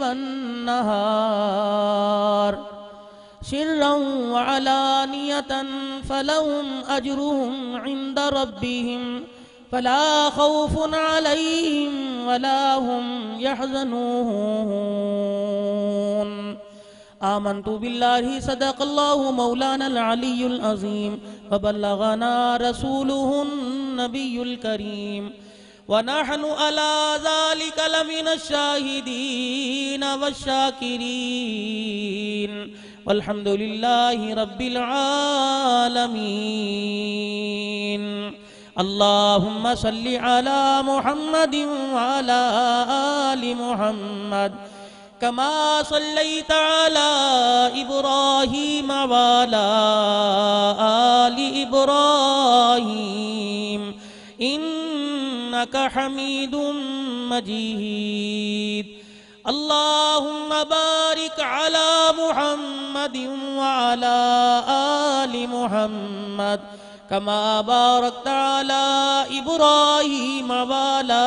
والنهار سرا وعلانية فلهم أجرهم عند ربهم فلا خوف عليهم ولا هم يحزنون آمنت بالله صدق الله مولانا العلي العظيم وبلغنا رسوله النبي الكريم ونحن على ذلك لمن الشاهدين والشاكرين والحمد لله رب العالمين اللهم صل على محمد وعلى آل محمد كما صليت على إبراهيم وعلى آل إبراهيم إنك حميد مجيد اللهم بارك على محمد وعلى آل محمد كما باركت على إبراهيم وعلى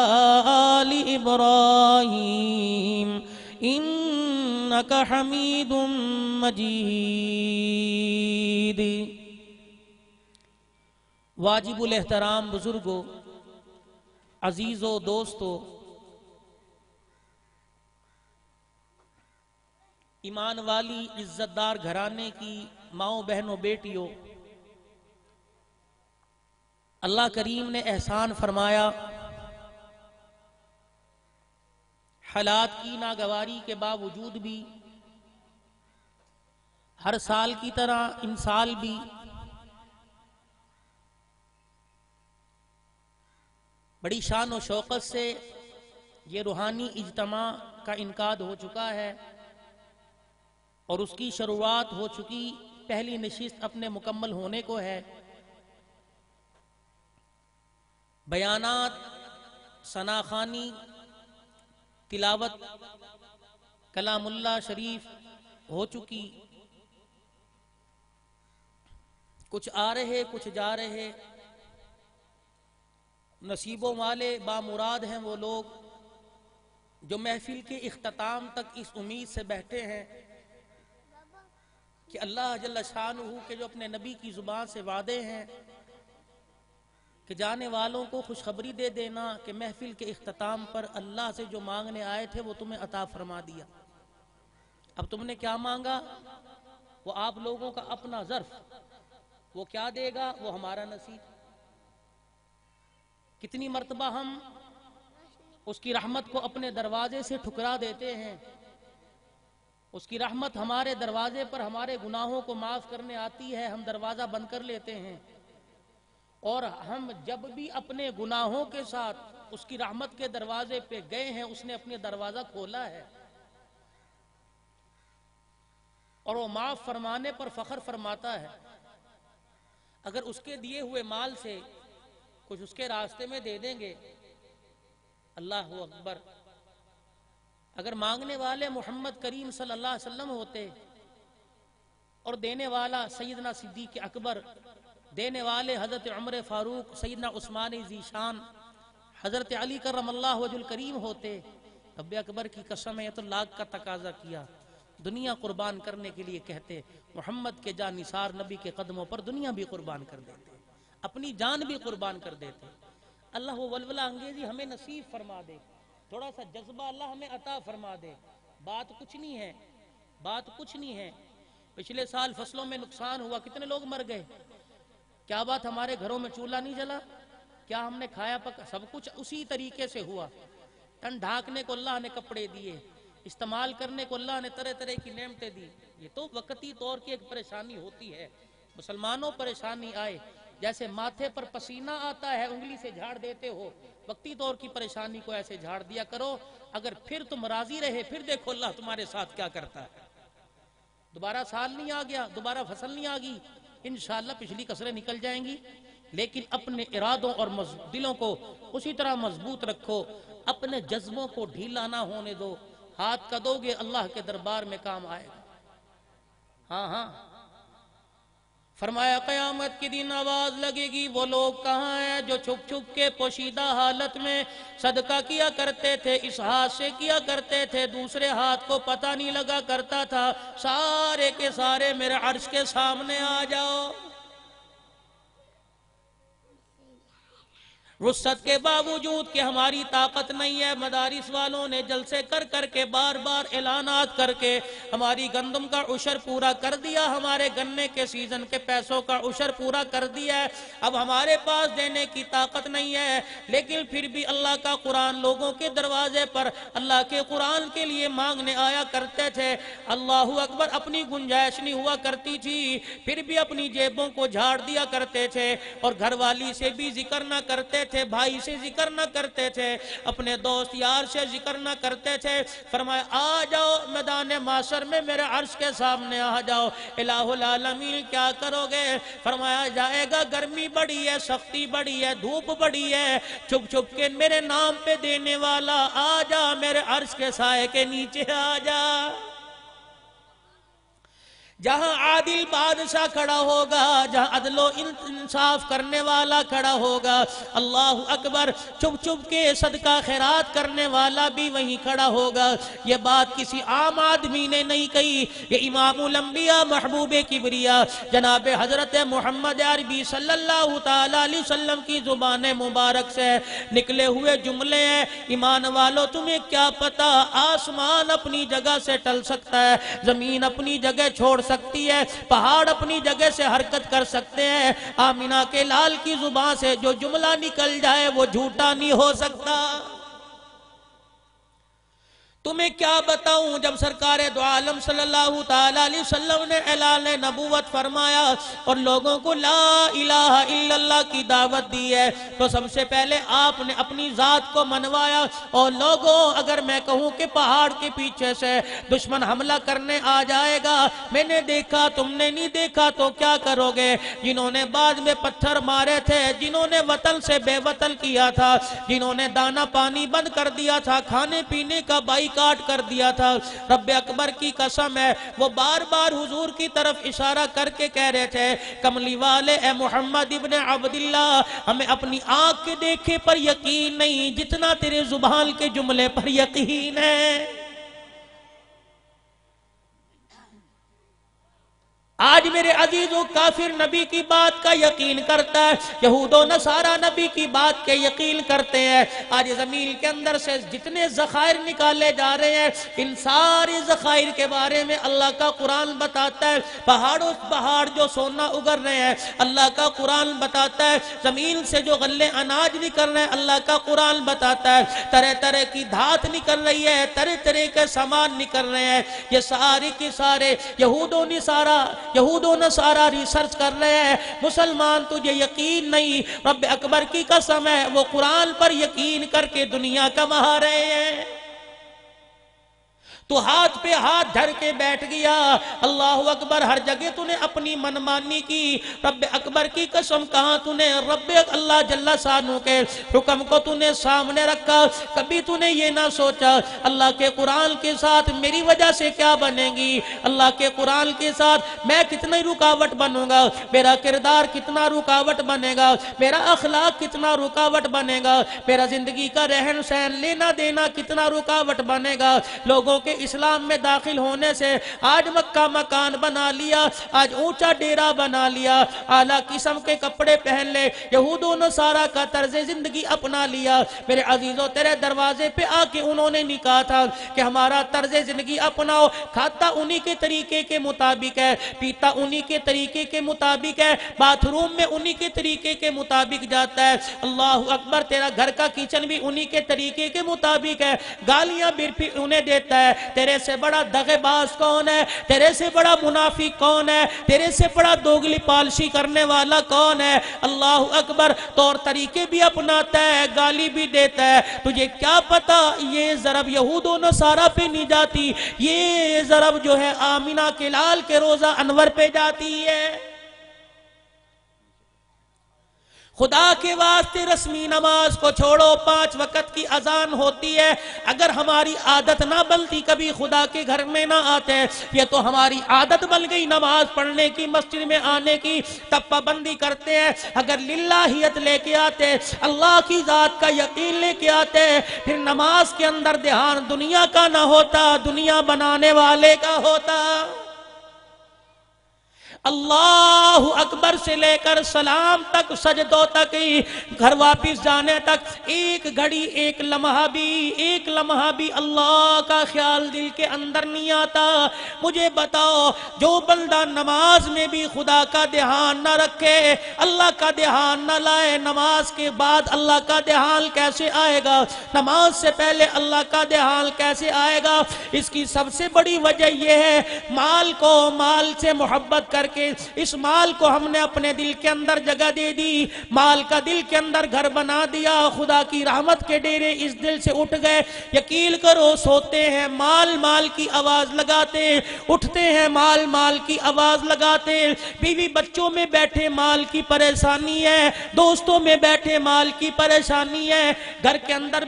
آل إبراهيم إنك حميد مجيد واجب الاحترام بزرگوں، عزیزوں، دوستوں، ایمان والی عزت دار گھرانے کی ماؤں، بہنوں، بیٹیوں، اللہ کریم نے احسان فرمایا، حالات کی ناگواری کے باوجود بھی ہر سال کی طرح ان سال بھی بڑی شان و شوقت سے یہ روحانی اجتماع کا انعقاد ہو چکا ہے اور اس کی شروعات ہو چکی، پہلی نشست اپنے مکمل ہونے کو ہے۔ بیانات، ثناخوانی، تلاوت کلام اللہ شریف ہو چکی، کچھ آ رہے کچھ جا رہے، نصیبوں والے بامراد ہیں وہ لوگ جو محفل کے اختتام تک اس امید سے بیٹھے ہیں کہ اللہ جل شانہ کے جو اپنے نبی کی زبان سے وعدے ہیں کہ جانے والوں کو خوشخبری دے دینا کہ محفل کے اختتام پر اللہ سے جو مانگنے آئے تھے وہ تمہیں عطا فرما دیا۔ اب تم نے کیا مانگا وہ آپ لوگوں کا اپنا ظرف، وہ کیا دے گا وہ ہمارا نصیب۔ کتنی مرتبہ ہم اس کی رحمت کو اپنے دروازے سے ٹھکرا دیتے ہیں، اس کی رحمت ہمارے دروازے پر ہمارے گناہوں کو معاف کرنے آتی ہے، ہم دروازہ بند کر لیتے ہیں، اور ہم جب بھی اپنے گناہوں کے ساتھ اس کی رحمت کے دروازے پہ گئے ہیں اس نے اپنے دروازہ کھولا ہے اور وہ معاف فرمانے پر فخر فرماتا ہے۔ اگر اس کے دیے ہوئے مال سے کچھ اس کے راستے میں دے دیں گے، اللہ اکبر، اگر مانگنے والے محمد کریم صلی اللہ علیہ وسلم ہوتے اور دینے والا سیدنا صدیق اکبر، دینے والے حضرت عمر فاروق، سیدنا عثمان ذی شان، حضرت علی کرم اللہ وجہ الکریم ہوتے، رب اکبر کی قسم ہے تو لاکھ کا تقاضا کیا، دنیا قربان کرنے کے لیے کہتے، محمد کے جان نثار نبی کے قدموں پر دنیا بھی قربان کر دیتے، اپنی جان بھی قربان کر دیتے۔ اللہ وہ ولولہ انگیزی ہمیں نصیب فرما دے، تھوڑا سا جذبہ اللہ ہمیں عطا فرما دے۔ بات کچھ نہیں ہے، بات کچھ نہیں ہے۔ پچھلے سال فصلوں میں نقصان ہوا، کتنے لوگ مر گئے؟ کیا بات ہمارے گھروں میں چولہا نہیں جلا؟ کیا ہم نے کھایا پکا؟ سب کچھ اسی طریقے سے ہوا۔ تن ڈھانکنے کو اللہ نے کپڑے دیے، استعمال کرنے کو اللہ نے طرح طرح کی نعمتیں دی۔ یہ تو وقتی طور کی ایک پریشانی ہوتی ہے۔ مسلمانوں پریشانی آئے، جیسے ماتھے پر پسینہ آتا ہے انگلی سے جھاڑ دیتے ہو، وقتی طور کی پریشانی کو ایسے جھاڑ دیا کرو، اگر پھر تم راضی رہے پھر دیکھو اللہ تمہارے ساتھ کیا کرتا ہے۔ دوبارہ سال نہیں آ گیا، دوبارہ فصل نہیں آ گئی، انشاءاللہ پچھلی کسریں نکل جائیں گی، لیکن اپنے ارادوں اور دلوں کو اسی طرح مضبوط رکھو، اپنے جذبوں کو ڈھیلا نہ ہونے دو، ہاتھ کا دو گے اللہ کے دربار میں کام آئے گا۔ ہاں ہاں، فرمایا قیامت کے دن آواز لگے گی، وہ لوگ کہاں ہیں جو چھپ چھپ کے پوشیدہ حالت میں صدقہ کیا کرتے تھے، اس ہاتھ سے کیا کرتے تھے، دوسرے ہاتھ کو پتہ نہیں لگا کرتا تھا، سارے کے سارے میرے عرش کے سامنے آ جاؤ۔ وسعت کے باوجود کہ ہماری طاقت نہیں ہے، مدارس والوں نے جلسے کر کر کے بار بار اعلانات کر کے ہماری گندم کا عشر پورا کر دیا، ہمارے گنے کے سیزن کے پیسوں کا عشر پورا کر دیا ہے، اب ہمارے پاس دینے کی طاقت نہیں ہے، لیکن پھر بھی اللہ کا قرآن لوگوں کے دروازے پر اللہ کے قرآن کے لیے مانگنے آیا کرتے تھے۔ اللہ اکبر، اپنی گنجائش نہیں ہوا کرتی تھی، پھر بھی اپنی جیبوں کو جھاڑ دیا کرتے تھے، اور گھر والی سے بھی ذکر نہ کرتے تھے، بھائی سے ذکر نہ کرتے تھے، اپنے دوست یار سے ذکر نہ کرتے تھے۔ فرمایا آ جاؤ میدان معاشر میں، میرے عرش کے سامنے آ جاؤ، الہ العالمین کیا کرو گے؟ فرمایا جائے گا، گرمی بڑی ہے، سختی بڑی ہے، دھوپ بڑی ہے، چھپ چھپ کے میرے نام پہ دینے والا آ جا، میرے عرش کے سائے کے نیچے آ جا۔ جہاں عادل بادشاہ کھڑا ہوگا، جہاں عدل و انصاف کرنے والا کھڑا ہوگا، اللہ اکبر، چھپ چھپ کے صدقہ خیرات کرنے والا بھی وہیں کھڑا ہوگا۔ یہ بات کسی عام آدمی نے نہیں کہی، یہ امام الانبیاء محبوب کبریا جناب حضرت محمد عربی صلی اللہ تعالیٰ علیہ وسلم کی زبان مبارک سے نکلے ہوئے جملے ہیں۔ ایمان والو، تمہیں کیا پتا، آسمان اپنی جگہ سے ٹل سکتا ہے، زمین اپنی جگہ چھوڑ سکتی ہے، پہاڑ اپنی جگہ سے حرکت کر سکتے ہیں، آمینہ کے لال کی زبان سے جو جملہ نکل جائے وہ جھوٹا نہیں ہو سکتا۔ تمہیں کیا بتاؤں، جب سرکار دو عالم صلی اللہ تعالیٰ علیہ وسلم نے اعلان نبوت فرمایا اور لوگوں کو لا الہ الا اللہ کی دعوت دی ہے، تو سب سے پہلے آپ نے اپنی ذات کو منوایا، اور لوگوں اگر میں کہوں کہ پہاڑ کے پیچھے سے دشمن حملہ کرنے آ جائے گا، میں نے دیکھا تم نے نہیں دیکھا تو کیا کرو گے؟ جنہوں نے بعد میں پتھر مارے تھے، جنہوں نے وطن سے بے وطن کیا تھا، جنہوں نے دانا پانی بند کر دیا تھا، کھانے پینے کا کاٹ کر دیا تھا، رب اکبر کی قسم ہے وہ بار بار حضور کی طرف اشارہ کر کے کہہ رہے تھے، کملی والے اے محمد ابن عبداللہ، ہمیں اپنی آنکھ کے دیکھے پر یقین نہیں جتنا تیرے زبان کے جملے پر یقین ہے۔ آج میرے عزیزو، کافر نبی کی بات کا یقین کرتا ہے، یہود و نصارہ نبی کی بات کے یقین کرتے ہیں۔ آج زمین کے اندر سے جتنے ذخائر نکالے جا رہے ہیں، ان سارے ذخائر کے بارے میں اللہ کا قرآن بتاتا ہے۔ پہاڑوں پہاڑ جو سونا اگر رہے ہیں، اللہ کا قرآن بتاتا ہے۔ زمین سے جو غلے اناج نکل رہے ہیں، اللہ کا قرآن بتاتا ہے۔ طرح طرح کی دھات نکل رہی ہے، طرح طرح کے سامان نکل رہے ہیں، یہ سارے کے سارے یہود و نصارہ ریسرچ کر رہے ہیں۔ مسلمان تجھے یقین نہیں، رب اکبر کی قسم ہے وہ قرآن پر یقین کر کے دنیا کما رہے ہیں۔ تو ہاتھ پہ ہاتھ دھر کے بیٹھ گیا، اللہ اکبر، ہر جگہ تو نے اپنی منمانی کی، رب اکبر کی قسم کہاں تو نے رب اللہ جل شانہ کے حکم کو تو نے سامنے رکھا، کبھی تو نے یہ نہ سوچا اللہ کے قرآن کے ساتھ میری وجہ سے کیا بنے گی، اللہ کے قرآن کے ساتھ میں کتنا رکاوٹ بنوں گا، میرا کردار کتنا رکاوٹ بنے گا، میرا اخلاق کتنا رکاوٹ بنے گا، میرا زندگی کا رہن سہن لینا دینا کتنا رکاوٹ بنے گا۔ لوگوں کے اسلام میں داخل ہونے سے آج مکہ مکان بنا لیا، آج اونچا ڈیرا بنا لیا، اعلیٰ قسم کے کپڑے پہن لے، یہود و نصارہ کا طرز زندگی اپنا لیا۔ میرے عزیزوں، تیرے دروازے پہ آ کے انہوں نے نہیں کہا تھا کہ ہمارا طرز زندگی اپناؤ، کھاتا انہی کے طریقے کے مطابق ہے، پیتا انہی کے طریقے کے مطابق ہے، باتھ روم میں انہی کے طریقے کے مطابق جاتا ہے، اللہ اکبر، تیرا گھر کا کچن بھی انہی کے طریقے کے مطابق ہے، گالیاں بھی انہیں دیتا ہے۔ تیرے سے بڑا دغے باز کون ہے؟ تیرے سے بڑا منافق کون ہے؟ تیرے سے بڑا دوگلی پالشی کرنے والا کون ہے؟ اللہ اکبر، طور طریقے بھی اپناتا ہے، گالی بھی دیتا ہے۔ تجھے کیا پتا یہ ضرب یہود و نصارہ پہ نہیں جاتی، یہ ضرب جو ہے آمینہ کے لال کے روزہ انور پہ جاتی ہے۔ خدا کے واسطے رسمی نماز کو چھوڑو، 5 وقت کی اذان ہوتی ہے، اگر ہماری عادت نہ بنتی کبھی خدا کے گھر میں نہ آتے، یہ تو ہماری عادت بن گئی نماز پڑھنے کی، مسجد میں آنے کی، تب پابندی کرتے ہیں۔ اگر للہیت لے کے آتے، اللہ کی ذات کا یقین لے کے آتے، پھر نماز کے اندر دھیان دنیا کا نہ ہوتا، دنیا بنانے والے کا ہوتا۔ اللہ اکبر سے لے کر سلام تک، سجدوں تک، گھر واپس جانے تک، ایک گھڑی ایک لمحہ بھی اللہ کا خیال دل کے اندر نہیں آتا۔ مجھے بتاؤ، جو بندہ نماز میں بھی خدا کا دھیان نہ رکھے، اللہ کا دھیان نہ لائے، نماز کے بعد اللہ کا دھیان کیسے آئے گا؟ نماز سے پہلے اللہ کا دھیان کیسے آئے گا؟ اس کی سب سے بڑی وجہ یہ ہے، مال سے محبت کر کہ اس مال کو ہم نے اپنے دل کے اندر جگہ دے دی، مال کا دل کے اندر گھر بنا دیا، خدا کی رحمت کے ڈیرے اس دل سے اٹھ گئے۔ یقین کرو، سوتے ہیں مال کی آواز لگاتے، اٹھتے ہیں مال کی آواز لگاتے، بیوی بچوں میں بیٹھے مال کی پریشانی ہے، دوستوں میں بیٹھے مال کی پریشانی ہے، گھر کے اندر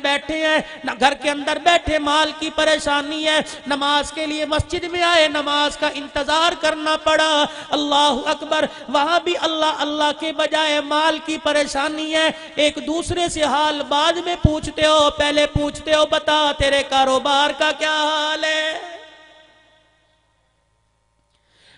بیٹھے مال کی پریشانی ہے، نماز کے لیے مسجد میں آئے، نماز کا انتظار کرنا پڑا۔ اللہ اکبر، وہاں بھی اللہ کے بجائے مال کی پریشانی ہے۔ ایک دوسرے سے حال بعد میں پوچھتے ہو، پہلے پوچھتے ہو بتا تیرے کاروبار کا کیا حال ہے؟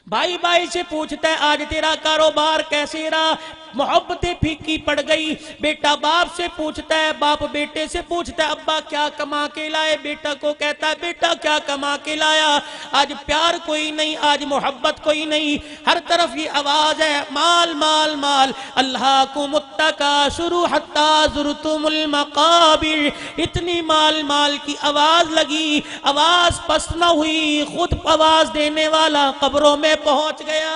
بھائی سے پوچھتا ہے آج تیرا کاروبار کیسے رہا؟ محبتیں پھیکی پڑ گئی۔ بیٹا باپ سے پوچھتا ہے، باپ بیٹے سے پوچھتا ہے ابا کیا کما کے لائے؟ بیٹا کو کہتا ہے بیٹا کیا کما کے لایا؟ آج پیار کوئی نہیں، آج محبت کوئی نہیں، ہر طرف یہ آواز ہے مال مال مال۔ الہاکم التکاثر حتی زرتم المقابر۔ اتنی مال کی آواز لگی، آواز پس نہ ہوئی، خود آواز دینے والا قبروں میں پہنچ گیا۔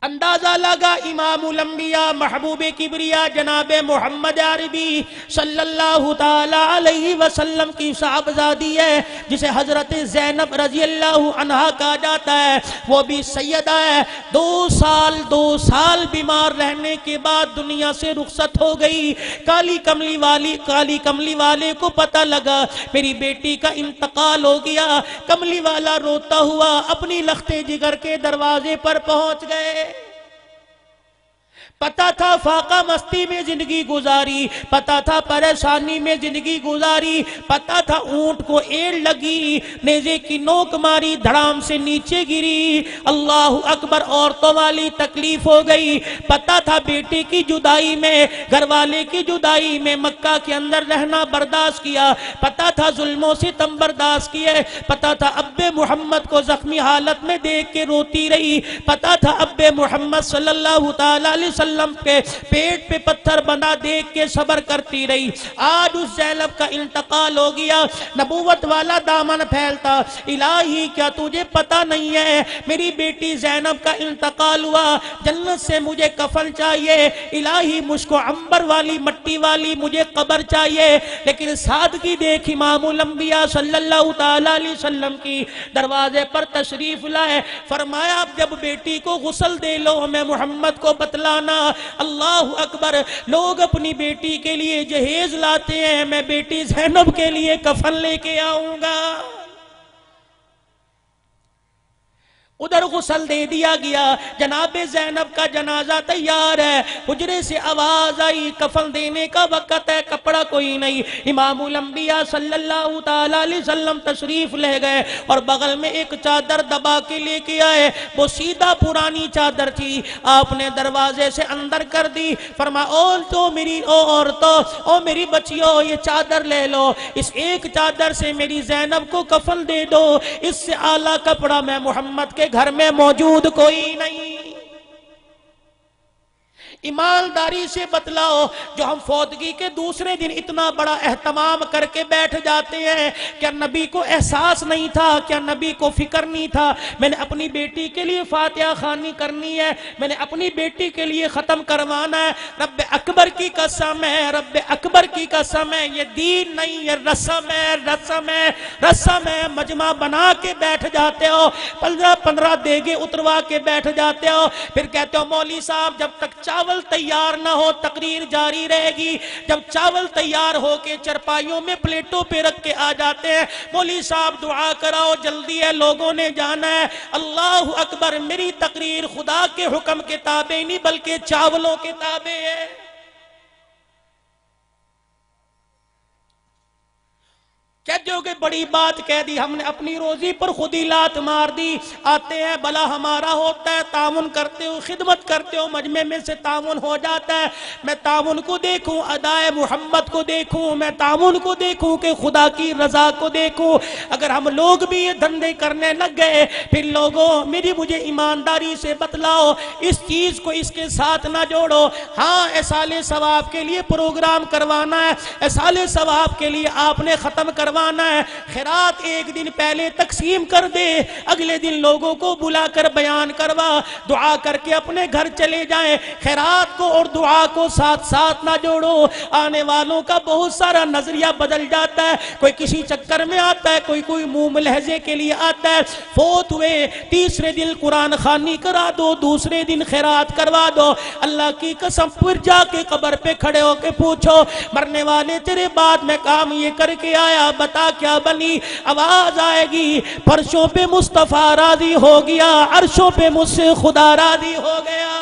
اندازہ لگا امام الانبیاء محبوب کبریا جناب محمد عربی صلی اللہ تعالی علیہ وسلم کی صاحبزادی ہے، جسے حضرت زینب رضی اللہ عنہا کہا جاتا ہے، وہ بھی سیدہ ہے۔ 2 سال بیمار رہنے کے بعد دنیا سے رخصت ہو گئی۔ کالی کملی والے کو پتہ لگا میری بیٹی کا انتقال ہو گیا۔ کملی والا روتا ہوا اپنی لخت جگر کے دروازے پر پہنچ گئے۔ پتا تھا فاقہ مستی میں زندگی گزاری، پتا تھا پریشانی میں زندگی گزاری، پتا تھا اونٹ کو ایڑ لگی، نیزے کی نوک ماری، دھڑام سے نیچے گری، اللہ اکبر، عورتوں والی تکلیف ہو گئی۔ پتا تھا بیٹی کی جدائی میں، گھر والے کی جدائی میں مکہ کے اندر رہنا برداشت کیا، پتا تھا ظلموں سے تم برداشت کیے، پتا تھا اب محمد کو زخمی حالت میں دیکھ کے روتی رہی، پتا تھا اب محمد صلی اللہ تعالی علیہ وسلم کے پیٹ پہ پتھر بنا دیکھ کے صبر کرتی رہی۔ آج اس زینب کا انتقال ہو گیا، نبوت والا دامن پھیلتا، الہی کیا تجھے پتا نہیں ہے میری بیٹی زینب کا انتقال ہوا، جنت سے مجھے کفن چاہیے، الہی مجھ کو عنبر والی مٹی والی مجھے قبر چاہیے۔ لیکن سادگی دیکھ امام الانبیاء صلی اللہ تعالی علیہ وسلم کی، دروازے پر تشریف لائے، فرمایا اب جب بیٹی کو غسل دے لو ہمیں محمد کو بتلانا۔ اللہ اکبر، لوگ اپنی بیٹی کے لیے جہیز لاتے ہیں، میں بیٹی زینب کے لیے کفن لے کے آؤں گا۔ ادھر غسل دے دیا گیا، جناب زینب کا جنازہ تیار ہے، حجرے سے آواز آئی کفن دینے کا وقت ہے، کپڑا کوئی نہیں۔ امام الانبیاء صلی اللہ تعالی علیہ وسلم تشریف لے گئے اور بغل میں ایک چادر دبا کے لے کے آئے، وہ سیدھا پرانی چادر تھی، آپ نے دروازے سے اندر کر دی، فرمایا او میری بچیوں یہ چادر لے لو، اس ایک چادر سے میری زینب کو کفن دے دو، اس سے اعلیٰ کپڑا میں محمد کے گھر میں موجود کوئی نہیں۔ ایمانداری سے بتلاؤ، جو ہم فوتگی کے دوسرے دن اتنا بڑا اہتمام کر کے بیٹھ جاتے ہیں، کیا نبی کو احساس نہیں تھا؟ کیا نبی کو فکر نہیں تھا میں نے اپنی بیٹی کے لیے فاتحہ خوانی کرنی ہے، میں نے اپنی بیٹی کے لیے ختم کروانا ہے؟ رب اکبر کی قسم ہے، رب اکبر کی قسم ہے، یہ دین نہیں، یہ رسم ہے، رسم ہے، رسم ہے۔ مجمع بنا کے بیٹھ جاتے ہو، 15 دیگے اتروا کے بیٹھ جاتے ہو، پھر کہتے ہو مولوی صاحب جب تک چاول تیار نہ ہو تقریر جاری رہے گی۔ جب چاول تیار ہو کے چرپائیوں میں پلیٹوں پہ رکھ کے آ جاتے ہیں، مولوی صاحب دعا کراؤ جلدی ہے لوگوں نے جانا ہے۔ اللہ اکبر، میری تقریر خدا کے حکم کے تابع نہیں بلکہ چاولوں کے تابع ہے۔ کہتے ہو کہ بڑی بات کہہ دی، ہم نے اپنی روزی پر خود ہی لات مار دی۔ آتے ہیں بلا ہمارا ہوتا ہے، تعاون کرتے ہو، خدمت کرتے ہو، مجمع میں سے تعاون ہو جاتا ہے۔ میں تعاون کو دیکھوں، ادائے محمد کو دیکھوں، میں تعاون کو دیکھوں کہ خدا کی رضا کو دیکھوں۔ اگر ہم لوگ بھی یہ دھندے کرنے لگ گئے، پھر لوگوں مجھے ایمانداری سے بتلاؤ، اس چیز کو اس کے ساتھ نہ جوڑو۔ ہاں ایصال ثواب کے لیے پروگرام کروانا ہے، ایصال ثواب کے لیے آپ نے ختم کروانا ہے، خیرات ایک دن پہلے تقسیم کر دے، اگلے دن لوگوں کو بلا کر بیان کروا، دعا کر کے اپنے گھر چلے جائیں۔ خیرات کو اور دعا کو ساتھ ساتھ نہ جوڑو۔ آنے والوں کا بہت سارا نظریہ بدل جاتا ہے، کوئی کسی چکر میں آتا ہے، کوئی منہ ملحظے کے لیے آتا ہے۔ فوت ہوئے تیسرے دن قرآن خوانی کرا دو، دوسرے دن خیرات کروا دو۔ اللہ کی قسم پھر جا کے قبر پہ کھڑے ہو کے پوچھو مرنے والے تیرے بعد میں کام یہ کر کے آیا، بتا کیا بنی؟ آواز آئے گی فرشوں پہ مصطفیٰ راضی ہو گیا، عرشوں پہ مجھ سے خدا راضی ہو گیا۔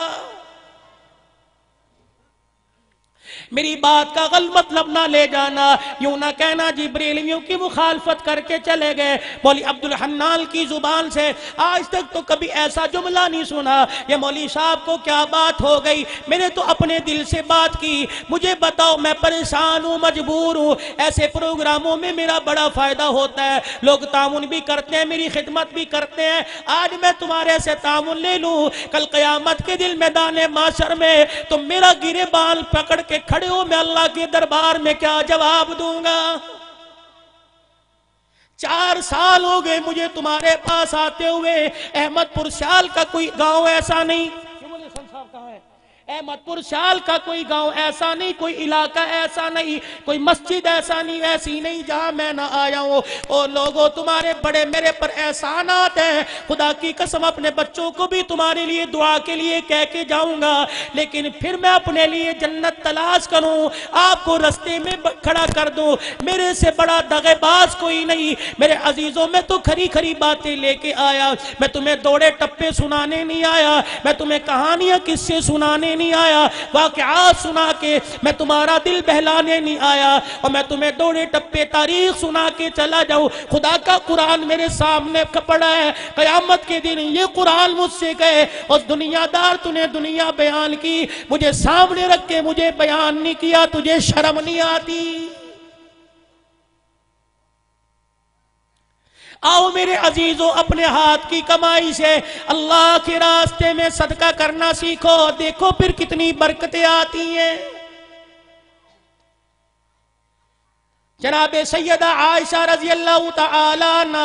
میری بات کا غلط مطلب نہ لے جانا، یوں نہ کہنا جبریلیوں کی مخالفت کر کے چلے گئے۔ مولوی عبدالحنان کی زبان سے آج تک تو کبھی ایسا جملہ نہیں سنا، یہ مولوی صاحب کو کیا بات ہو گئی؟ میں نے تو اپنے دل سے بات کی، مجھے بتاؤ میں پریشان ہوں، مجبور ہوں، ایسے پروگراموں میں میرا بڑا فائدہ ہوتا ہے، لوگ تعاون بھی کرتے ہیں، میری خدمت بھی کرتے ہیں، آج میں تمہارے سے تعاون لے لوں، کل قیامت کے دل میدان معاشر میں تم میرا گرے بال پکڑ کے کھڑے ہو، میں اللہ کے دربار میں کیا جواب دوں گا؟ 4 سال ہو گئے مجھے تمہارے پاس آتے ہوئے، احمد پور شال کا کوئی گاؤں ایسا نہیں، صاحب کہاں ہے؟ احمد پور شال کا کوئی گاؤں ایسا نہیں، کوئی علاقہ ایسا نہیں، کوئی مسجد ایسا نہیں، ایسی نہیں جہاں میں نہ آیا ہوں۔ اور لوگوں تمہارے بڑے میرے پر احسانات ہیں، خدا کی قسم اپنے بچوں کو بھی تمہارے لیے دعا کے لیے کہہ کے جاؤں گا، لیکن پھر میں اپنے لیے جنت تلاش کروں، آپ کو رستے میں کھڑا کر دوں۔ میرے سے بڑا دغے باز کوئی نہیں میرے عزیزوں، میں تو کھری کھری باتیں لے کے آیا، میں تمہیں دوڑے ٹپے سنانے نہیں آیا، میں تمہیں کہانیاں قصے سنانے نہیں آیا، واقعات سنا کے میں تمہارا دل بہلانے نہیں آیا، اور میں تمہیں دوڑے ٹپے تاریخ سنا کے چلا جاؤں۔ خدا کا قرآن میرے سامنے پڑا ہے، قیامت کے دن یہ قرآن مجھ سے کہے اس دنیا دار تو نے دنیا بیان کی، مجھے سامنے رکھ کے مجھے بیان نہیں کیا، تجھے شرم نہیں آتی؟ آؤ میرے عزیزوں، اپنے ہاتھ کی کمائی سے اللہ کے راستے میں صدقہ کرنا سیکھو، دیکھو پھر کتنی برکتیں آتی ہیں۔ جناب سیدہ عائشہ رضی اللہ تعالی عنہ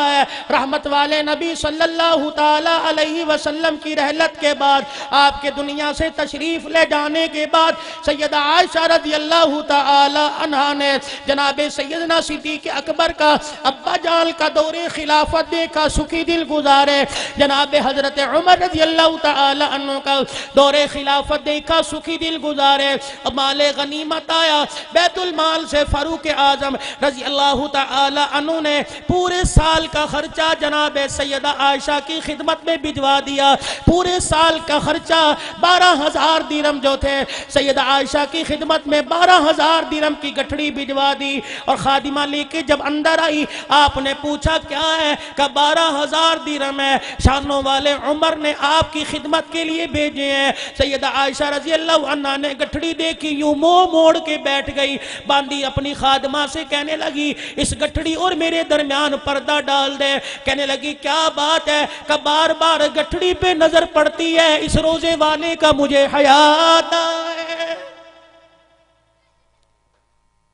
رحمت والے نبی صلی اللہ تعالی علیہ وسلم کی رحلت کے بعد، آپ کے دنیا سے تشریف لے جانے کے بعد، سیدہ عائشہ رضی اللہ تعالی عنہ نے جناب سیدنا صدیق اکبر کا ابا جان کا دور خلافت دیکھا، سکھی دل گزارے۔ جناب حضرت عمر رضی اللہ تعالی عنہ کا دور خلافت دیکھا، سکھی دل گزارے۔ مال غنیمت آیا بیت المال سے، فاروق اعظم رضی اللہ تعالی عنہ نے پورے سال کا خرچہ جناب سیدہ عائشہ کی خدمت میں بھجوا دیا۔ پورے سال کا خرچہ 12,000 درہم جو تھے، سیدہ عائشہ کی خدمت میں 12,000 درہم کی گٹھڑی بھجوا دی، اور خادمہ لے کے جب اندر آئی آپ نے پوچھا کیا ہے؟ کہ 12,000 درہم ہے، شانوں والے عمر نے آپ کی خدمت کے لیے بھیجے ہیں۔ سیدہ عائشہ رضی اللہ عنہ نے گٹھڑی دیکھی، یوں منہ موڑ کے بیٹھ گئی، باندھی اپنی خادمہ سے کہنے لگی اس گٹھڑی اور میرے درمیان پردہ ڈال دے. کہنے لگی کیا بات ہے کہ بار بار گٹھڑی پہ نظر پڑتی ہے, اس روزے والے کا مجھے حیا آتا ہے.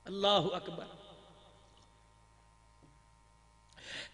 اللہ اکبر.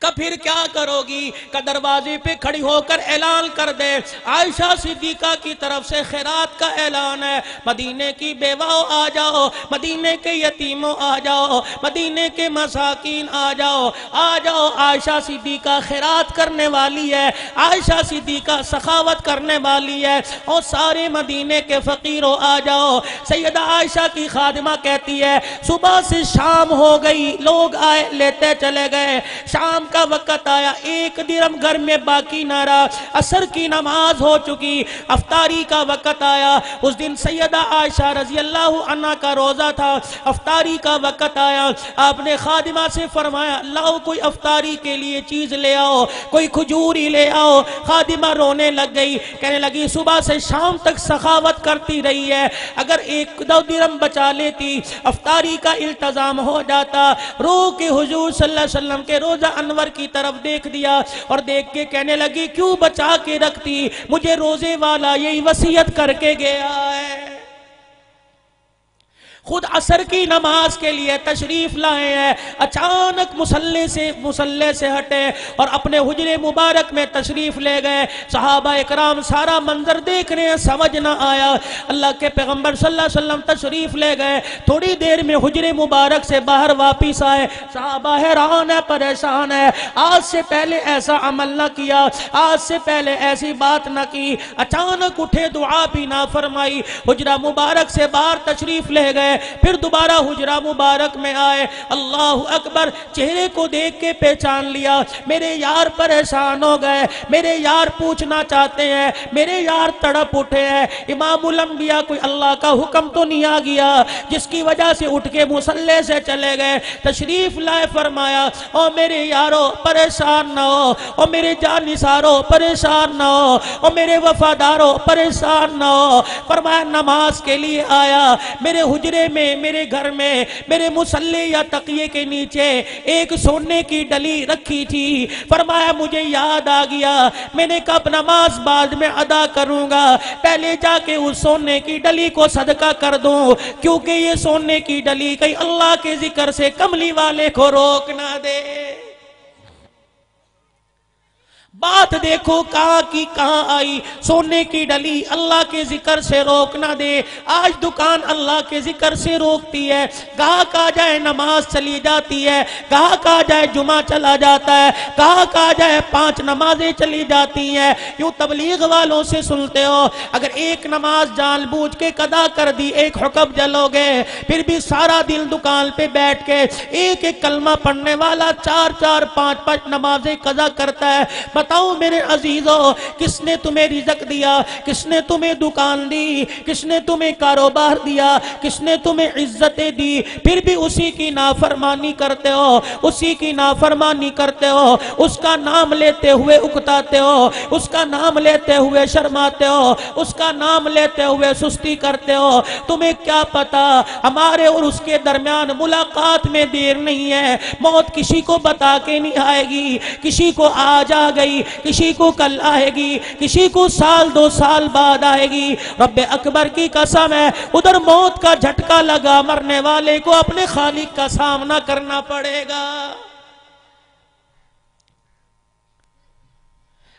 کہ پھر کیا کرو گی کہ دروازے پہ کھڑی ہو کر اعلان کر دے عائشہ صدیقہ کی طرف سے خیرات کا اعلان ہے, مدینے کی بیواؤں آ جاؤ, مدینے کے یتیموں آ جاؤ, مدینے کے مساکین آ جاؤ, آ جاؤ, عائشہ صدیقہ خیرات کرنے والی ہے, عائشہ صدیقہ سخاوت کرنے والی ہے, اور سارے مدینے کے فقیروں آ جاؤ. سیدہ عائشہ کی خادمہ کہتی ہے صبح سے شام ہو گئی, لوگ آئے لیتے چلے گئے, شام کا وقت آیا, ایک درہم گھر میں باقی نہ رہا, عصر کی نماز ہو چکی, افطاری کا وقت آیا. اس دن سیدہ عائشہ رضی اللہ عنہ کا روزہ تھا, افطاری کا وقت آیا, آپ نے خادمہ سے فرمایا لاؤ کوئی افطاری کے لیے چیز لے آؤ, کوئی کھجوری لے آؤ. خادمہ رونے لگ گئی, کہنے لگی صبح سے شام تک سخاوت کرتی رہی ہے, اگر ایک دو درہم بچا لیتی افطاری کا التزام ہو جاتا. رو کے حضور صلی اللہ علیہ وسلم کے روزہ انور کی طرف دیکھ دیا اور دیکھ کے کہنے لگی کیوں بچا کے رکھتی, مجھے روزے والا یہی وصیت کر کے گیا ہے. خود عصر کی نماز کے لیے تشریف لائے ہیں, اچانک مصلی سے ہٹے اور اپنے حجرے مبارک میں تشریف لے گئے. صحابہ اکرام سارا منظر دیکھ رہے ہیں, سمجھ نہ آیا. اللہ کے پیغمبر صلی اللہ علیہ وسلم تشریف لے گئے, تھوڑی دیر میں حجرے مبارک سے باہر واپس آئے. صحابہ حیران ہے, پریشان ہے, آج سے پہلے ایسا عمل نہ کیا, آج سے پہلے ایسی بات نہ کی. اچانک اٹھے, دعا بھی نہ فرمائی, حجرہ مبارک سے باہر تشریف لے گئے, پھر دوبارہ حجرہ مبارک میں آئے. اللہ اکبر, چہرے کو دیکھ کے پہچان لیا, میرے یار پریشان ہو گئے, میرے یار پوچھنا چاہتے ہیں, میرے یار تڑپ اٹھے ہیں. امام الانبیاء کوئی اللہ کا حکم تو نہیں آ گیا جس کی وجہ سے اٹھ کے مصلی سے چلے گئے. تشریف لائے, فرمایا او میرے یارو پریشان نہ ہو, او میرے جانثارو پریشان نہ ہو, او میرے وفادارو پریشان نہ ہو. فرمایا نماز کے لیے آیا, میرے حجرے میں, میرے گھر میں, میرے مصلی یا تقیے کے نیچے ایک سونے کی ڈلی رکھی تھی. فرمایا مجھے یاد آ گیا, میں نے کب نماز بعد میں ادا کروں گا, پہلے جا کے اس سونے کی ڈلی کو صدقہ کر دوں, کیونکہ یہ سونے کی ڈلی کہیں اللہ کے ذکر سے کملی والے کو روک نہ دے. بات دیکھو کہاں کی کہاں آئی, سونے کی ڈلی اللہ کے ذکر سے روک نہ دے. آج دکان اللہ کے ذکر سے روکتی ہے, گاہک آ جائے نماز چلی جاتی ہے, گاہک آ جائے جمعہ چلا جاتا ہے, گاہک آ جائے 5 نمازیں چلی جاتی ہیں. یوں تبلیغ والوں سے سنتے ہو, اگر ایک نماز جان بوجھ کے قضا کر دی, ایک حکم جلو گے, پھر بھی سارا دن دکان پہ بیٹھ کے ایک ایک کلمہ پڑھنے والا 4 5 نمازیں قضا کرتا ہے. بتاؤ میرے عزیزو, کس نے تمہیں رزق دیا, کس نے تمہیں دکان دی, کس نے تمہیں کاروبار دیا, کس نے تمہیں عزتیں دی, پھر بھی اسی کی نافرمانی کرتے ہو, اسی کی نافرمانی کرتے ہو, اس کا نام لیتے ہوئے اکتاتے ہو, اس کا نام لیتے ہوئے شرماتے ہو, اس کا نام لیتے ہوئے سستی کرتے ہو. تمہیں کیا پتا ہمارے اور اس کے درمیان ملاقات میں دیر نہیں ہے, موت کسی کو بتا کے نہیں آئے گی, کسی کو آج آ گئی, کسی کو کل آئے گی, کسی کو 1-2 سال بعد آئے گی. رب اکبر کی قسم ہے, ادھر موت کا جھٹکا لگا, مرنے والے کو اپنے خالق کا سامنا کرنا پڑے گا.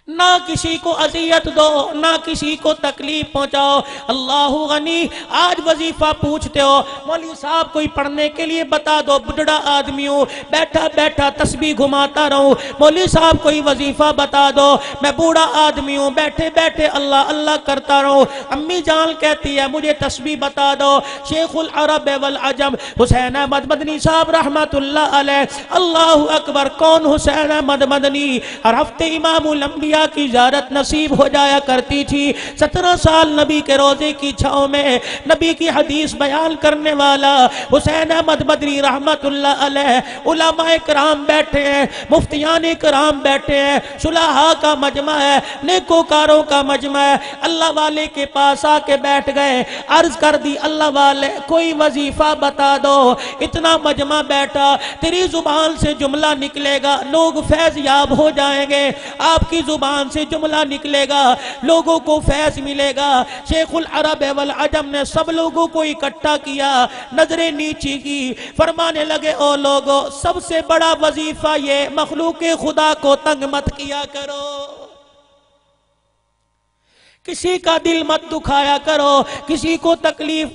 نہ کسی کو اذیت دو, نہ کسی کو تکلیف پہنچاؤ. اللہ غنی. آج وظیفہ پوچھتے ہو, مولوی صاحب کوئی پڑھنے کے لیے بتا دو, بڑھڑا آدمی ہوں, بیٹھا بیٹھا تسبیح گھماتا رہوں. مولوی صاحب کوئی وظیفہ بتا دو, میں بوڑھا آدمی ہوں, بیٹھے بیٹھے اللہ اللہ کرتا رہوں. امی جان کہتی ہے مجھے تسبیح بتا دو. شیخ العرب والعجم حسین احمد مدنی صاحب رحمت اللہ علیہ. اللہ اکبر. کون حسین احمد مدنی؟ ہر ہفتے امام الانبیاء آمنہ کی زیارت نصیب ہو جایا کرتی تھی۔ 17 سال نبی کے روزے کی چھاؤں میں نبی کی حدیث بیان کرنے والا حسین احمد بدری رحمت اللہ علیہ، علماء کرام بیٹھے ہیں، مفتیان کرام بیٹھے ہیں، صلحاء کا مجمع ہے، نیکوکاروں کا مجمع ہے، اللہ والے کے پاس آ کے بیٹھ گئے، عرض کر دی اللہ والے کوئی وظیفہ بتا دو۔ اتنا مجمع بیٹھا، تیری زبان سے جملہ نکلے گا لوگ فیض یاب ہو جائیں گے، آپ کی زبان سے جملہ نکلے گا لوگوں کو فیض ملے گا۔ شیخ العرب والعجم نے سب لوگوں کو اکٹھا کیا، نظریں نیچی کی، فرمانے لگے او لوگوں سب سے بڑا وظیفہ یہ مخلوق خدا کو تنگ مت کیا کرو، کسی کا دل مت دکھایا کرو، کسی کو تکلیف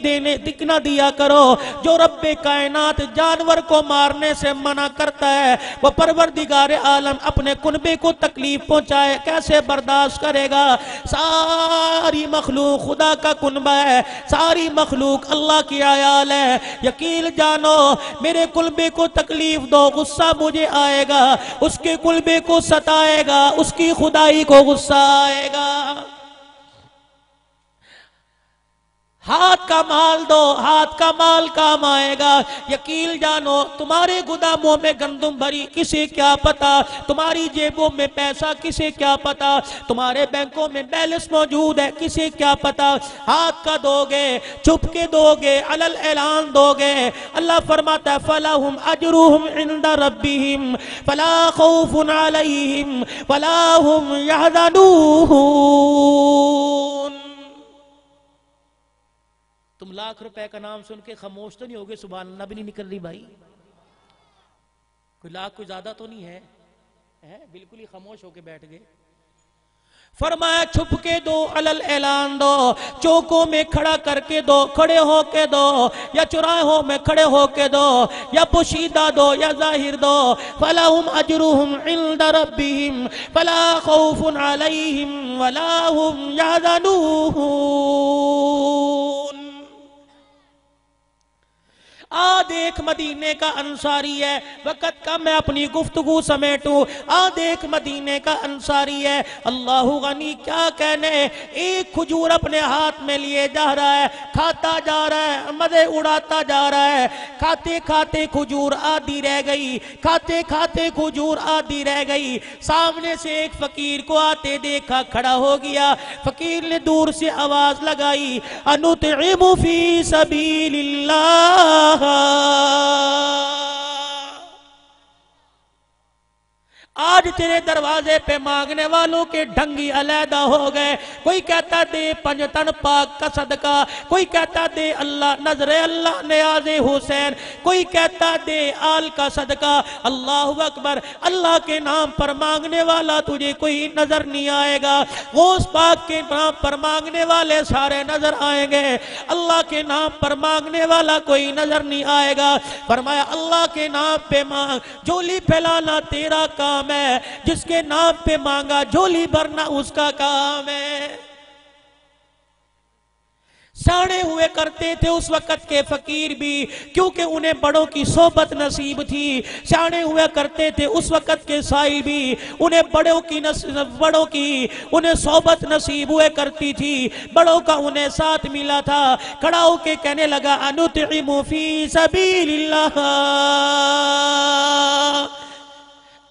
نہ دیا کرو۔ جو رب کائنات جانور کو مارنے سے منع کرتا ہے وہ پروردگار عالم اپنے کنبے کو تکلیف پہنچائے کیسے برداشت کرے گا؟ ساری مخلوق خدا کا کنبہ ہے، ساری مخلوق اللہ کی عیال ہے، یقین جانو میرے کنبے کو تکلیف دو غصہ مجھے آئے گا، اس کے کنبے کو ستائے گا اس کی خدائی کو غصہ آئے گا۔ ہاتھ کا مال دو ہاتھ کا مال کام آئے گا، یقین جانو تمہارے گوداموں میں گندم بھری کسے کیا پتا، تمہاری جیبوں میں پیسہ کسے کیا پتا، تمہارے بینکوں میں بیلنس موجود ہے کسے کیا پتا۔ ہاتھ کا دو گے، چھپ کے دو گے، علل اعلان دو گے، اللہ فرماتا ہے فَلَهُمْ أَجْرُهُمْ عِنْدَ رَبِّهِمْ فَلَا خَوْفٌ عَلَيْهِمْ وَلَا هُمْ يَحْزَنُونَ۔ تم لاکھ روپے کا نام سن کے خاموش تو نہیں ہوگے؟ سبحان اللہ بھی نہیں نکل رہی بھائی، کوئی لاکھ کوئی زیادہ تو نہیں ہے، بالکل ہی خاموش ہو کے بیٹھ گئے۔ فرمایا چھپ کے دو، علل اعلان دو، چوکوں میں کھڑا کر کے دو، کھڑے ہو کے دو، یا چوراہوں میں کھڑے ہو کے دو، یا پوشیدہ دو یا ظاہر دو۔ فَلَهُمْ أَجْرُهُمْ عِنْدَ رَبِّهِمْ فَلَا خَوْفٌ عَلَيْهِمْ وَلَا هُمْ يَحْزَنُونَ۔ دیکھ مدینے کا انصاری ہے، وقت کم میں اپنی گفتگو سمیٹوں۔ دیکھ مدینے کا انصاری ہے، اللہ غنی کیا کہنے، ایک کھجور اپنے ہاتھ میں لیے جا رہا ہے، کھاتا جا رہا ہے، مزے اڑاتا جا رہا ہے، کھاتے کھاتے کھجور آدھی رہ گئی، کھاتے کھاتے کھجور آدھی رہ گئی۔ سامنے سے ایک فقیر کو آتے دیکھا، کھڑا ہو گیا، فقیر نے دور سے آواز لگائی انُطْعِمُ فی سبیل اللہ۔ آج تیرے دروازے پہ مانگنے والوں کے ڈھنگی علیحدہ ہو گئے، کوئی کہتا دے پنجتن پاک کا صدقہ، کوئی کہتا دے اللہ نظر اللہ نیاز حسین، کوئی کہتا دے آل کا صدقہ۔ اللہ اکبر، اللہ کے نام پر مانگنے والا تجھے کوئی نظر نہیں آئے گا، غوث پاک کے نام پر مانگنے والے سارے نظر آئیں گے، اللہ کے نام پر مانگنے والا کوئی نظر نہیں آئے گا۔ فرمایا اللہ کے نام پہ مانگ، جھولی پھیلانا تیرا کام ہے، جس کے نام پہ مانگا جھولی بھرنا اس کا کام ہے۔ ساڑے ہوئے کرتے تھے اس وقت کے فقیر بھی، کیونکہ انہیں بڑوں کی صحبت نصیب تھی۔ ساڑے ہوئے کرتے تھے اس وقت کے سائل بھی، انہیں بڑوں کی انہیں صحبت نصیب ہوئے کرتی تھی، بڑوں کا انہیں ساتھ ملا تھا۔ کھڑا ہو کے کہنے لگا انُطْعِمُ فی سبیل اللہ،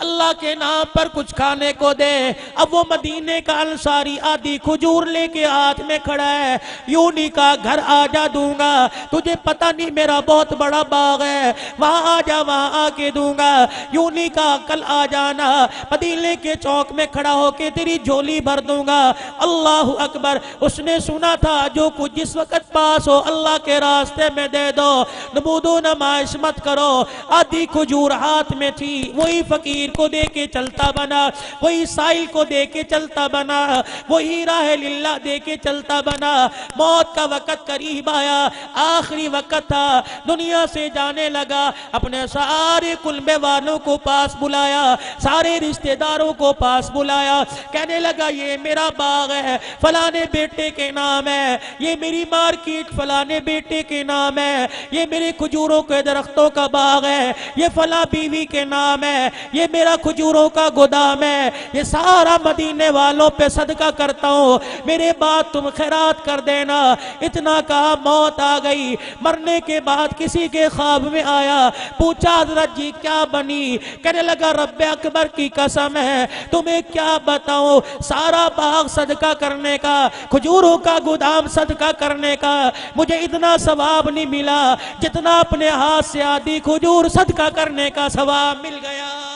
اللہ کے نام پر کچھ کھانے کو دے۔ اب وہ مدینے کا انصاری آدھی کھجور لے کے ہاتھ میں کھڑا ہے، یوں نہیں کہا گھر آ جا دوں گا، تجھے پتہ نہیں میرا بہت بڑا باغ ہے، وہاں آ جا وہاں آ کے دوں گا، یوں نہیں کہا کل آ جانا، مدینے کے چوک میں کھڑا ہو کے تیری جھولی بھر دوں گا۔ اللہ اکبر، اس نے سنا تھا جو کچھ جس وقت پاس ہو اللہ کے راستے میں دے دو، نمود و نمائش مت کرو۔ آدھی کھجور ہاتھ میں تھی، وہی فقیر کو دے کے چلتا بنا، وہی سائل کو دے کے چلتا بنا، وہی راہ للہ دے کے چلتا بنا۔ موت کا وقت قریب آیا، آخری وقت تھا، دنیا سے جانے لگا، اپنے سارے کنبے والوں کو پاس بلایا، سارے رشتہ داروں کو پاس بلایا، کہنے لگا یہ میرا باغ ہے، فلانے بیٹے کے نام ہے، یہ میری مارکیٹ فلانے بیٹے کے نام ہے، یہ میرے کھجوروں کے درختوں کا باغ ہے، یہ فلاں بیوی کے نام ہے، یہ میرا کھجور کھجوروں کا گودام ہے، یہ سارا مدینے والوں پہ صدقہ کرتا ہوں، میرے بعد تم خیرات کر دینا۔ اتنا کہا موت آ گئی۔ مرنے کے بعد کسی کے خواب میں آیا، پوچھا حضرت جی کیا بنی؟ کہنے لگا رب اکبر کی قسم ہے تمہیں کیا بتاؤں، سارا باغ صدقہ کرنے کا، کھجوروں کا گودام صدقہ کرنے کا مجھے اتنا ثواب نہیں ملا جتنا اپنے ہاتھ سے آدھی کھجور صدقہ کرنے کا ثواب مل گیا ہے۔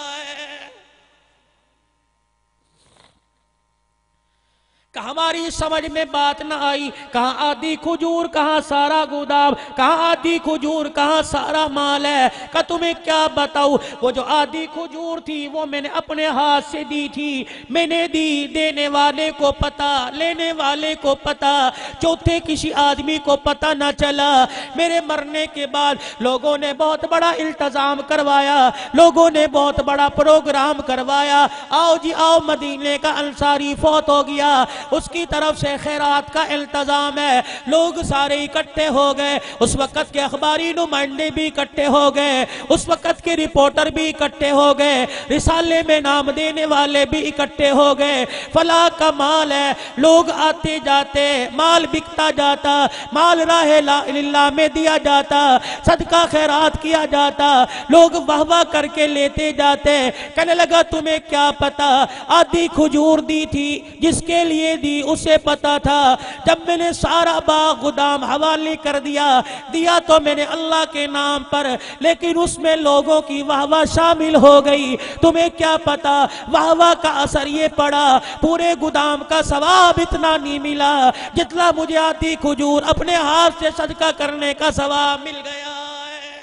کہ ہماری سمجھ میں بات نہ آئی، کہاں آدھی کھجور کہاں سارا گودام، کہاں آدھی کھجور کہاں سارا مال ہے۔ کہ تمہیں کیا بتاؤں، وہ جو آدھی کھجور تھی وہ میں نے اپنے ہاتھ سے دی تھی، میں نے دی، دینے والے کو پتا، لینے والے کو پتا، چوتھے کسی آدمی کو پتا نہ چلا۔ میرے مرنے کے بعد لوگوں نے بہت بڑا التزام کروایا، لوگوں نے بہت بڑا پروگرام کروایا، آؤ جی آؤ مدینے کا انصاری فوت ہو گیا، اس کی طرف سے خیرات کا التزام ہے۔ لوگ سارے اکٹھے ہو گئے، اس وقت کے اخباری نمائندے بھی اکٹھے ہو گئے، اس وقت کے رپورٹر بھی اکٹھے ہو گئے، رسالے میں نام دینے والے بھی اکٹھے ہو گئے۔ فلاح کا مال ہے، لوگ آتے جاتے، مال بکتا جاتا، مال راہ اللہ میں دیا جاتا، صدقہ خیرات کیا جاتا، لوگ واہ واہ کر کے لیتے جاتے۔ کہنے لگا تمہیں کیا پتا، آدھی کھجور دی تھی، جس کے لیے دی اسے پتا تھا، جب میں نے سارا باغ گودام حوالے کر دیا تو میں نے اللہ کے نام پر، لیکن اس میں لوگوں کی واہ واہ شامل ہو گئی۔ تمہیں کیا پتا واہ واہ کا اثر یہ پڑا، پورے گودام کا ثواب اتنا نہیں ملا جتنا مجھے آدھی کھجور اپنے ہاتھ سے صدقہ کرنے کا ثواب مل گیا ہے۔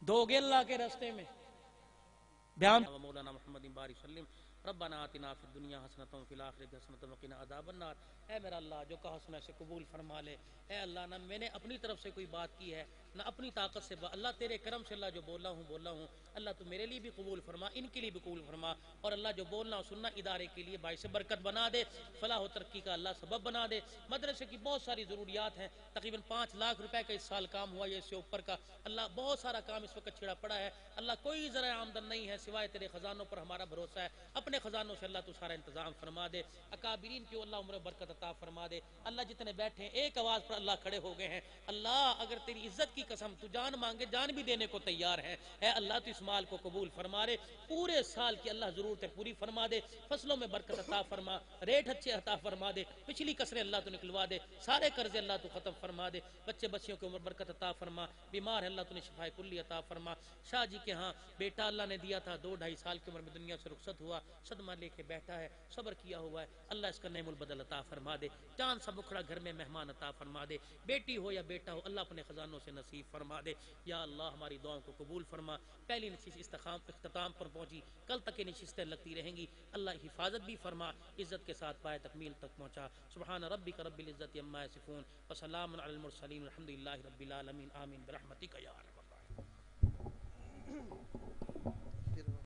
دو گے اللہ کے راستے میں بیان مولانا محمد بارک وسلم ربنا آتنا فی الدنیا حسنۃ وفی الآخرۃ حسنۃ وقنا عذاب النار۔ اے میرا اللہ جو کہا سنا سے قبول فرما لے۔ اے اللہ نہ میں نے اپنی طرف سے کوئی بات کی ہے نہ اپنی طاقت سے، اللہ تیرے کرم سے اللہ جو بولا ہوں اللہ تو میرے لیے بھی قبول فرما، ان کے لیے بھی قبول فرما، اور اللہ جو بولنا اور سننا ادارے کے لیے باعث برکت بنا دے، فلاح و ترقی کا اللہ سبب بنا دے۔ مدرسے کی بہت ساری ضروریات ہیں، تقریباً 5 لاکھ روپے کا اس سال کام ہوا، یہ اس سے اوپر کا اللہ بہت سارا کام اس وقت چھڑا پڑا ہے۔ اللہ کوئی ذرا آمدن نہیں ہے سوائے تیرے خزانوں پر ہمارا بھروسہ ہے، اپنے خزانوں سے اللہ تو سارا انتظام فرما دے۔ اکابرین کی اللہ عمر برکت عطا فرما دے۔ اللہ جتنے بیٹھے ہیں ایک آواز پر اللہ کھڑے ہو گئے ہیں، اللہ اگر تیری عزت کی قسم تو جان مانگے جان بھی دینے کو تیار ہے، اے اللہ تو اس مال کو قبول فرما دے، پورے سال کی اللہ ضرورتیں پوری فرما دے، فصلوں میں برکت عطا فرما، ریٹ اچھے عطا فرما دے، پچھلی کسریں اللہ تو نکلوا دے، سارے قرضے اللہ تو ختم فرما دے، بچے بچیوں کی عمر برکت عطا فرما، بیمار ہے اللہ تو نے شفا کلی عطا فرما۔ شاہ جی کے ہاں بیٹا اللہ نے دیا تھا، 2-2.5 سال کی عمر میں دنیا سے رخصت ہوا، صدمہ لے کے بیٹھا ہے، صبر کیا ہوا ہے، اللہ اس کا نعم البدل عطا فرما دے، چاند سا بکھڑا گھر میں مہمان عطا فرما دے، بیٹی ہو یا بیٹا ہو اللہ اپنے خزانوں سے نصیب فرما دے۔ یا اللہ ہماری دعاؤں کو قبول فرما۔ پہلی نشست اختتام پر پہنچی، کل تک یہ نشستیں لگتی رہیں گی، اللہ حفاظت بھی فرما، عزت کے ساتھ پائے تکمیل تک پہنچا۔ سبحان ربک رب العزت عما یصفون وسلام علی المرسلین والحمد للہ رب العالمین، آمین برحمتک یا ارحم۔